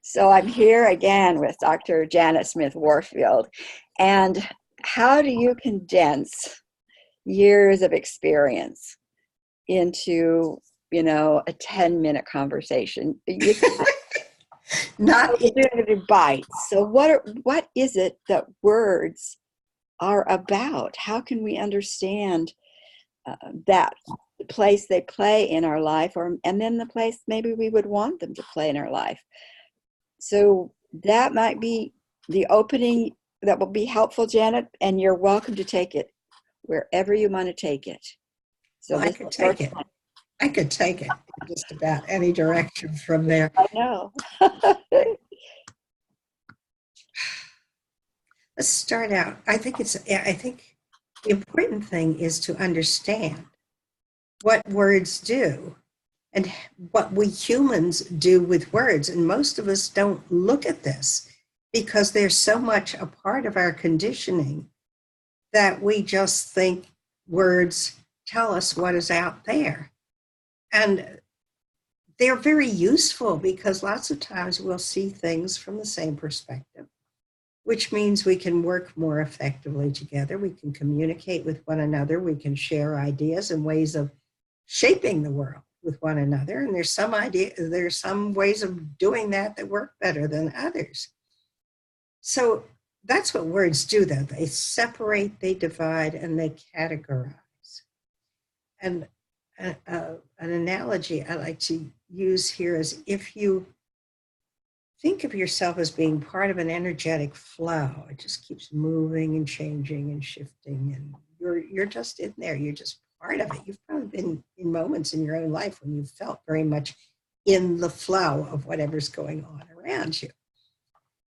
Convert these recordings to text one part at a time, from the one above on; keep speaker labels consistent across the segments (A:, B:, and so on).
A: So I'm here again with Dr. Janet Smith Warfield. And how do you condense years of experience into, a 10-minute conversation?
B: Not
A: You're doing it in bites. So what is it that words are about? How can we understand that the place they play in our life, and then the place maybe we would want them to play in our life? So that might be the opening that will be helpful, Janet, and you're welcome to take it wherever you want to take it. So
B: well, I
A: this is
B: could
A: the
B: take
A: first
B: it.
A: one.
B: I could take it in just about any direction from there.
A: I know.
B: Let's start out. I think the important thing is to understand what words do and what we humans do with words. And most of us don't look at this because there's so much a part of our conditioning that we just think words tell us what is out there. And they're very useful because lots of times we'll see things from the same perspective, which means we can work more effectively together. We can communicate with one another. We can share ideas and ways of shaping the world with one another. And there's some ways of doing that that work better than others. So that's what words do, though. They separate, they divide, and they categorize. And an analogy I like to use here is if you think of yourself as being part of an energetic flow, it just keeps moving and changing and shifting, and you're just in there. You're just part of it. You've probably been in moments in your own life when you felt very much in the flow of whatever's going on around you.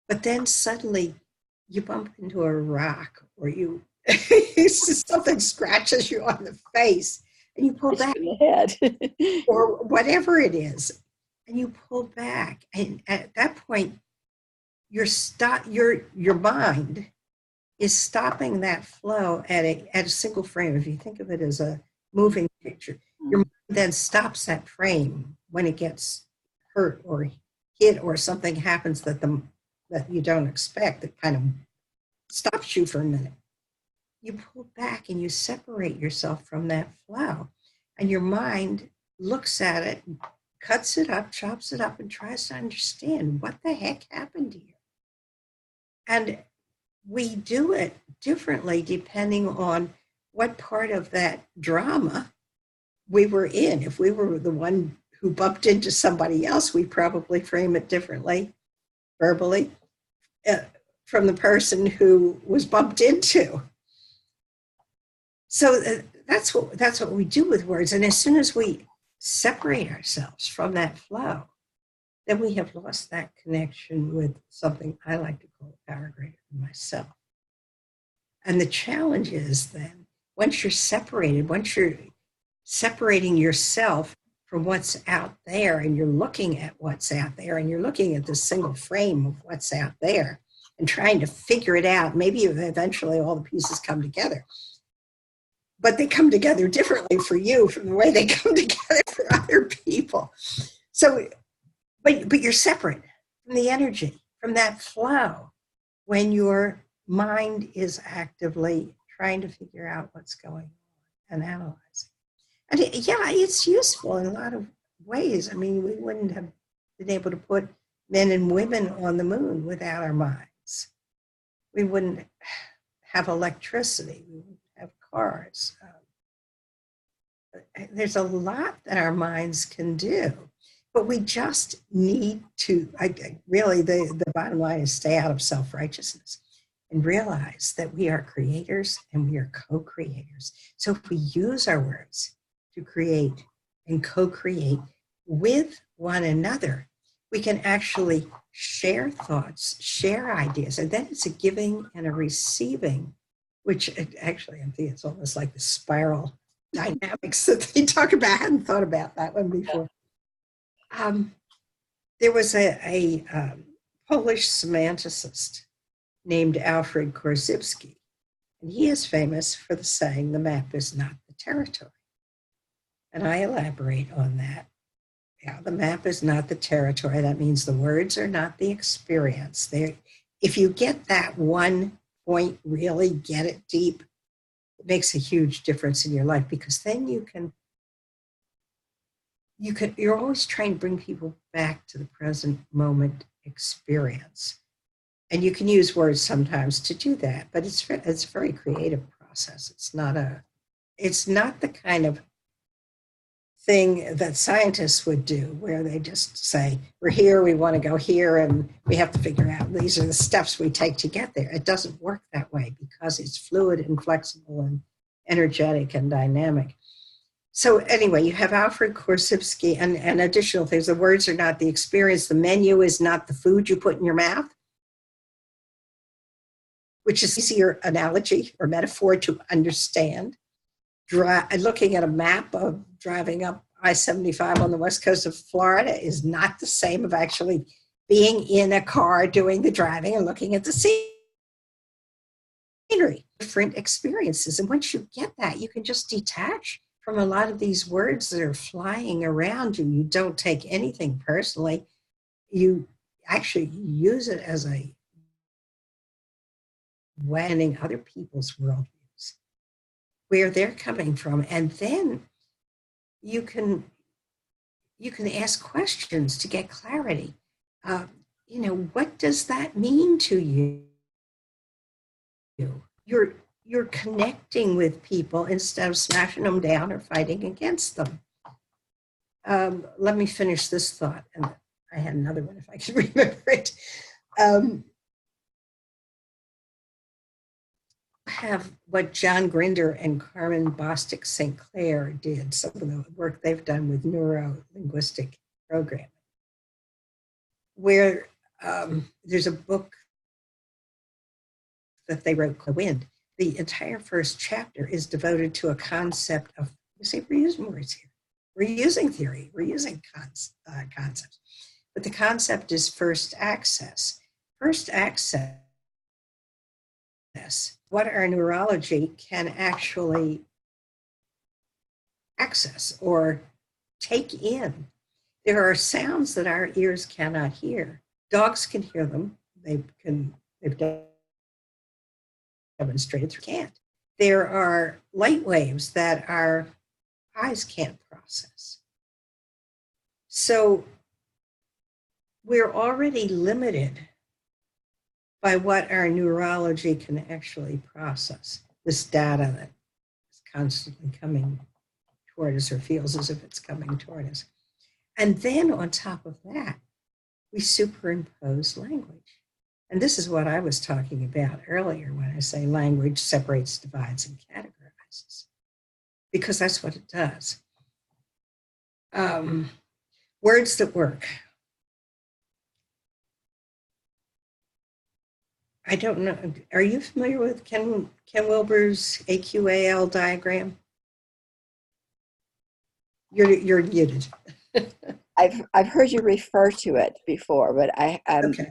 B: But then suddenly you bump into a rock, or something scratches you on the face, and you pull back,
A: In the head.
B: or whatever it is, and you pull back, and at that point, your mind is stopping that flow at a single frame. If you think of it as a moving picture, your mind then stops that frame when it gets hurt or hit, or something happens that you don't expect, that kind of stops you for a minute. You pull back and you separate yourself from that flow, and your mind looks at it, cuts it up, chops it up, and tries to understand what the heck happened here. And we do it differently depending on what part of that drama we were in. If we were the one who bumped into somebody else, we probably frame it differently, verbally, from the person who was bumped into. So that's what we do with words. And as soon as we separate ourselves from that flow, then we have lost that connection with something I like to call power greater than myself. And the challenge is then, once you're separating yourself from what's out there, and you're looking at what's out there, and you're looking at the single frame of what's out there and trying to figure it out, maybe eventually all the pieces come together. But they come together differently for you from the way they come together for other people. So, but you're separate from the energy, from that flow, when your mind is actively trying to figure out what's going on and analyzing. And it's useful in a lot of ways. I mean, we wouldn't have been able to put men and women on the moon without our minds. We wouldn't have electricity. We wouldn't have cars. There's a lot that our minds can do, but we just need to, really, the bottom line is stay out of self-righteousness and realize that we are creators and we are co-creators. So if we use our words to create and co-create with one another, we can actually share thoughts, share ideas, and then it's a giving and a receiving, which actually, I think it's almost like the spiral dynamics that they talk about. I hadn't thought about that one before. There was a Polish semanticist named Alfred Korzybski, and he is famous for the saying, "The map is not the territory." And I elaborate on that Yeah, the map is not the territory. That means the words are not the experience. If you get that one point, really get it deep, it makes a huge difference in your life, because then you're always trying to bring people back to the present moment experience. And you can use words sometimes to do that, but it's a very creative process. It's not the kind of thing that scientists would do, where they just say, we're here, we want to go here, and we have to figure out these are the steps we take to get there. It doesn't work that way, because it's fluid and flexible and energetic and dynamic. So anyway, you have Alfred Korzybski and additional things. The words are not the experience. The menu is not the food you put in your mouth, which is an easier analogy or metaphor to understand. Looking at a map of driving up I-75 on the west coast of Florida is not the same of actually being in a car doing the driving and looking at the scenery. Different experiences. And once you get that, you can just detach from a lot of these words that are flying around you. You don't take anything personally. You actually use it as a winning other people's worldviews, where they're coming from. And then you can ask questions to get clarity. What does that mean to you? You're connecting with people instead of smashing them down or fighting against them. Let me finish this thought, and I had another one if I can remember it. Have what John Grinder and Carmen Bostic St. Clair did, some of the work they've done with neuro-linguistic programming, where there's a book that they wrote, The Wind. The entire first chapter is devoted to a concept of, we're using words here. We're using theory, we're using concepts. But the concept is first access. First access, what our neurology can actually access or take in. There are sounds that our ears cannot hear. Dogs can hear them. They've demonstrated they can't. There are light waves that our eyes can't process. So we're already limited by what our neurology can actually process, this data that is constantly coming toward us, or feels as if it's coming toward us. And then on top of that, we superimpose language. And this is what I was talking about earlier when I say language separates, divides, and categorizes, because that's what it does. Words that work. I don't know. Are you familiar with Ken Wilber's AQAL diagram? You're muted.
A: I've heard you refer to it before, but
B: Okay.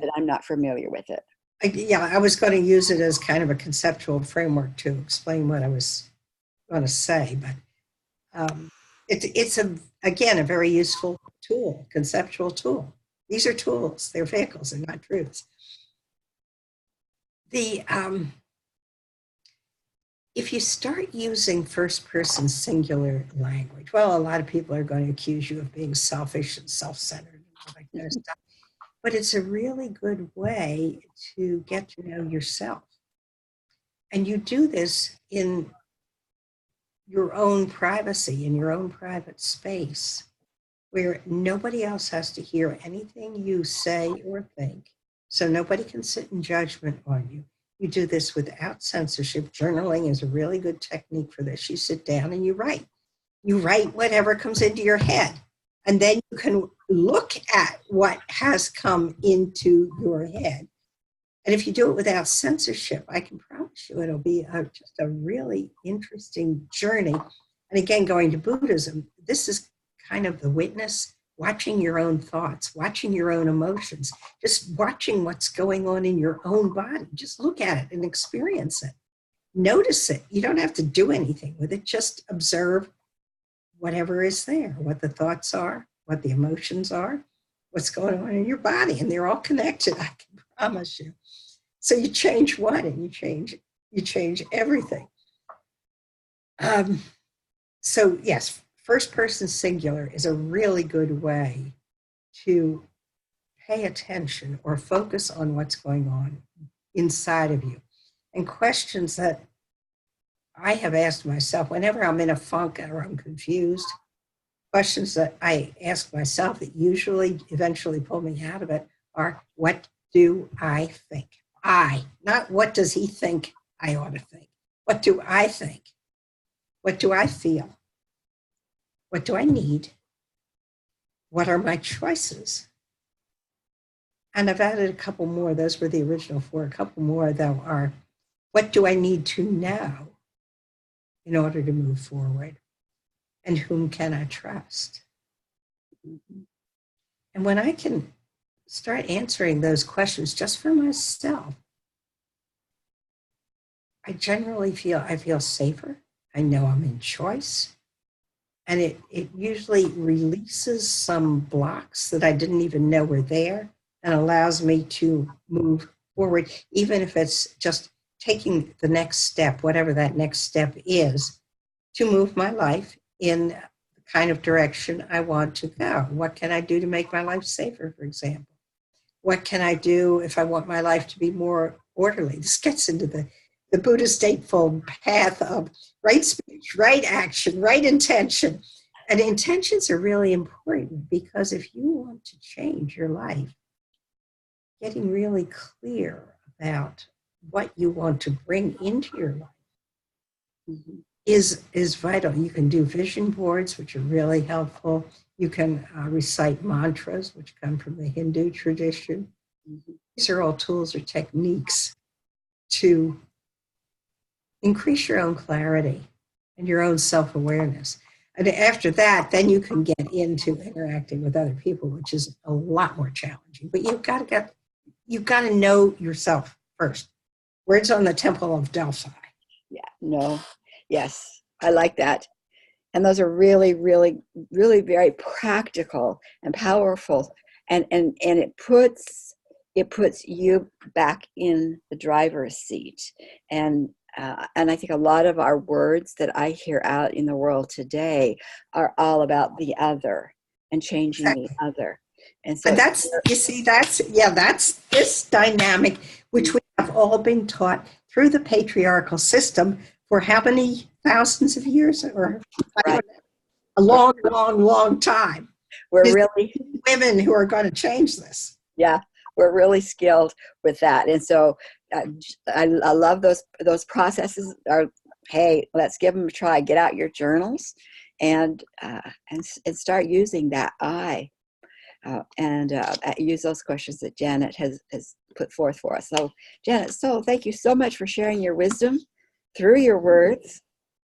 A: but I'm not familiar with it.
B: I was going to use it as kind of a conceptual framework to explain what I was going to say, but it's again a very useful tool, conceptual tool. These are tools; they're vehicles, they're not truths. If you start using first-person singular language, well, a lot of people are going to accuse you of being selfish and self-centered and all that kind of stuff. But it's a really good way to get to know yourself. And you do this in your own privacy, in your own private space, where nobody else has to hear anything you say or think. So nobody can sit in judgment on you. You do this without censorship. Journaling is a really good technique for this. You sit down and you write. You write whatever comes into your head. And then you can look at what has come into your head. And if you do it without censorship, I can promise you it'll be just a really interesting journey. And again, going to Buddhism, this is kind of the witness, watching your own thoughts, watching your own emotions, just watching what's going on in your own body. Just look at it and experience it. Notice it. You don't have to do anything with it. Just observe whatever is there, what the thoughts are, what the emotions are, what's going on in your body, and they're all connected, I can promise you. So you change one and you change everything. So yes, first person singular is a really good way to pay attention or focus on what's going on inside of you. And questions that I have asked myself whenever I'm in a funk or I'm confused, questions that I ask myself that usually eventually pull me out of it are, what do I think? Not what does he think I ought to think? What do I think? What do I feel? What do I need? What are my choices? And I've added a couple more. Those were the original four. A couple more, though, are, what do I need to know in order to move forward? And whom can I trust? And when I can start answering those questions just for myself, I generally feel safer. I know I'm in choice. And it usually releases some blocks that I didn't even know were there and allows me to move forward, even if it's just taking the next step, whatever that next step is, to move my life in the kind of direction I want to go. What can I do to make my life safer, for example? What can I do if I want my life to be more orderly? This gets into the Buddhist Eightfold Path of right speech, right action, right intention. And intentions are really important because if you want to change your life, getting really clear about what you want to bring into your life is vital. You can do vision boards, which are really helpful. You can recite mantras, which come from the Hindu tradition. These are all tools or techniques to increase your own clarity and your own self-awareness. And after that, then you can get into interacting with other people, which is a lot more challenging. But you've got to know yourself first. Words on the Temple of Delphi.
A: Yeah, no, yes, I like that. And those are really, really, really very practical and powerful. And it puts you back in the driver's seat. And I think a lot of our words that I hear out in the world today are all about the other and changing
B: Exactly.
A: the other. And so
B: And that's this dynamic, which we have all been taught through the patriarchal system for how many thousands of years, or
A: right.
B: A long time.
A: We're really
B: women who are going to change this.
A: Yeah, we're really skilled with that. And so I love those processes. Are, hey, let's give them a try. Get out your journals and start using that I. And use those questions that Janet has put forth for us. So, Janet, so thank you so much for sharing your wisdom through your words,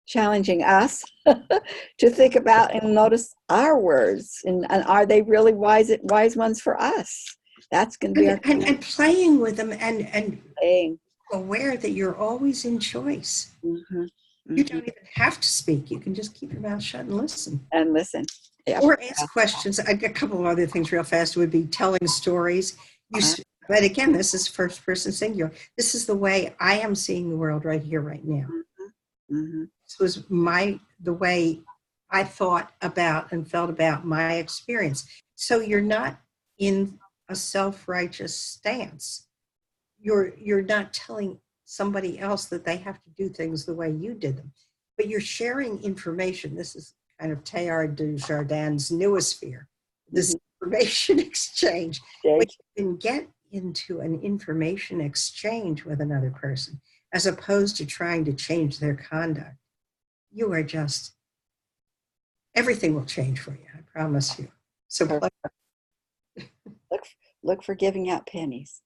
A: challenging us to think about and notice our words, and are they really wise ones for us? That's going to be
B: and playing with them and
A: playing.
B: Aware that you're always in choice.
A: Mm-hmm. Mm-hmm.
B: You don't even have to speak. You can just keep your mouth shut and listen.
A: And listen. Yep.
B: Or ask questions. A couple of other things real fast would be telling stories. But again, this is first person singular. This is the way I am seeing the world right here, right now.
A: Mm-hmm. Mm-hmm.
B: This was the way I thought about and felt about my experience. So you're not in a self-righteous stance. You're not telling somebody else that they have to do things the way you did them, but you're sharing information. This is kind of Teilhard de Chardin's noosphere, this information exchange. When you can get into an information exchange with another person, as opposed to trying to change their conduct, you are just, everything will change for you, I promise you. So
A: look for giving out pennies.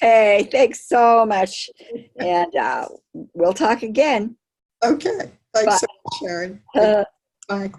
A: Hey, thanks so much. And we'll talk again.
B: Okay. Thanks so much, Sharon. Bye.